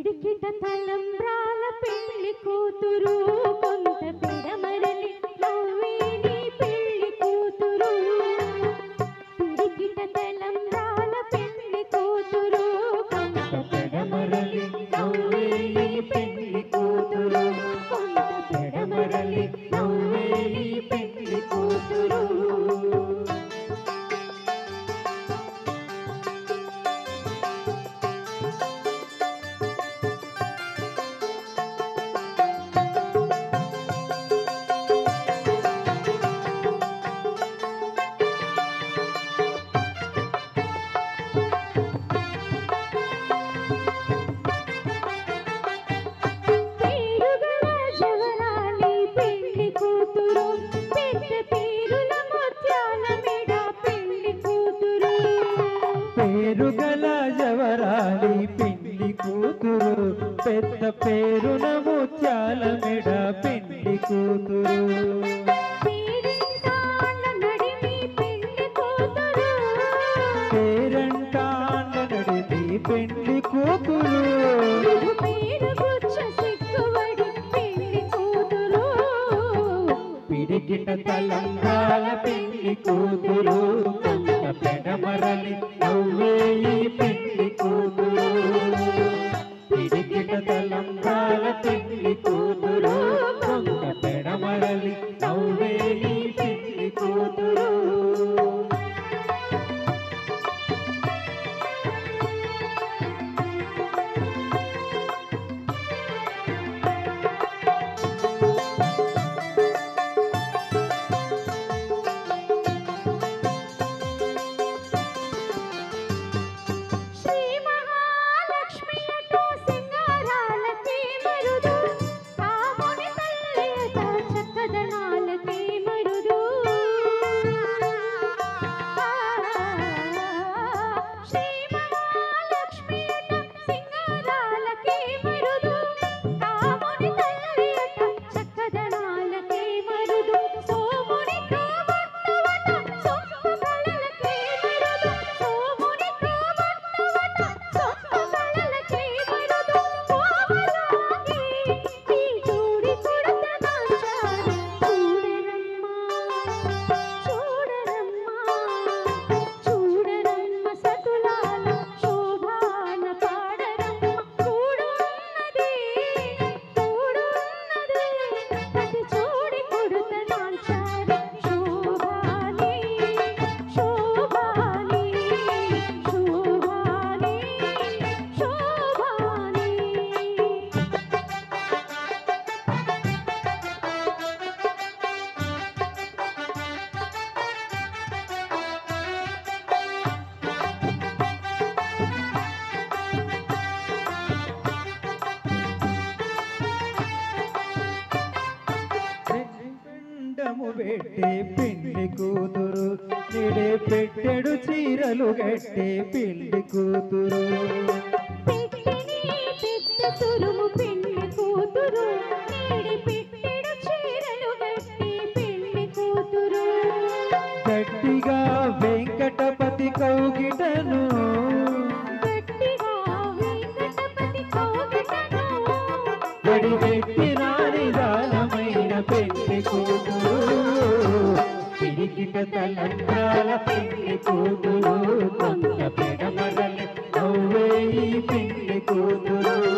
పిడికిట తలంబ్రాల పెళ్లి కూతురు కొంత పిడమరలి నవ్వే నీ పెళ్లి కూతురు పిడికిట తలంబ్రాల పెళ్లి కూతురు కొంత పిడమరలి నవ్వే నీ పెళ్లి కూతురు కొంత పిడమరలి నవ్వే నీ పెళ్లి కూతురు పేరుగల జవరాలి పెళ్లి కూతురు పెద్ద పేరున ముత్యాల మెడ పెళ్లి కూతురు పేరంటాళ్ళ నడిమి పెళ్లి కూతురు పెళ్లి కూతురు పేరు గుచ్చ సిగ్గువడి పెళ్లి కూతురు పిడికిట తలంబ్రాల పెళ్లి కూతురు కొంత పెడమరలి నవ్వే ఈ పెళ్లి కూతురు పిడికిట తలంబ్రాల పెళ్లి కూతురు కొంత పెడమరలి నవ్వే ఈ పెళ్లి కూతురు పెట్టే పెళ్లి కూతురు నిడే పెట్టెడు చీరలు గట్టే పెళ్లి కూతురు తురుము పెళ్లి కూతురు నిడే పెట్టెడు చీరలు గట్టే పెళ్లి కూతురు గట్టిగా వెంకటపతి కౌగిటను గట్టిగా వెంకటపతి కౌగిటను గడిపెట్టి నిదానమైన పెళ్లి కూతురు పిడికిట తలంబ్రాల పెళ్లి కూతురు కొంత పెడమరలి నవ్వే ఈ పెళ్లి కూతురు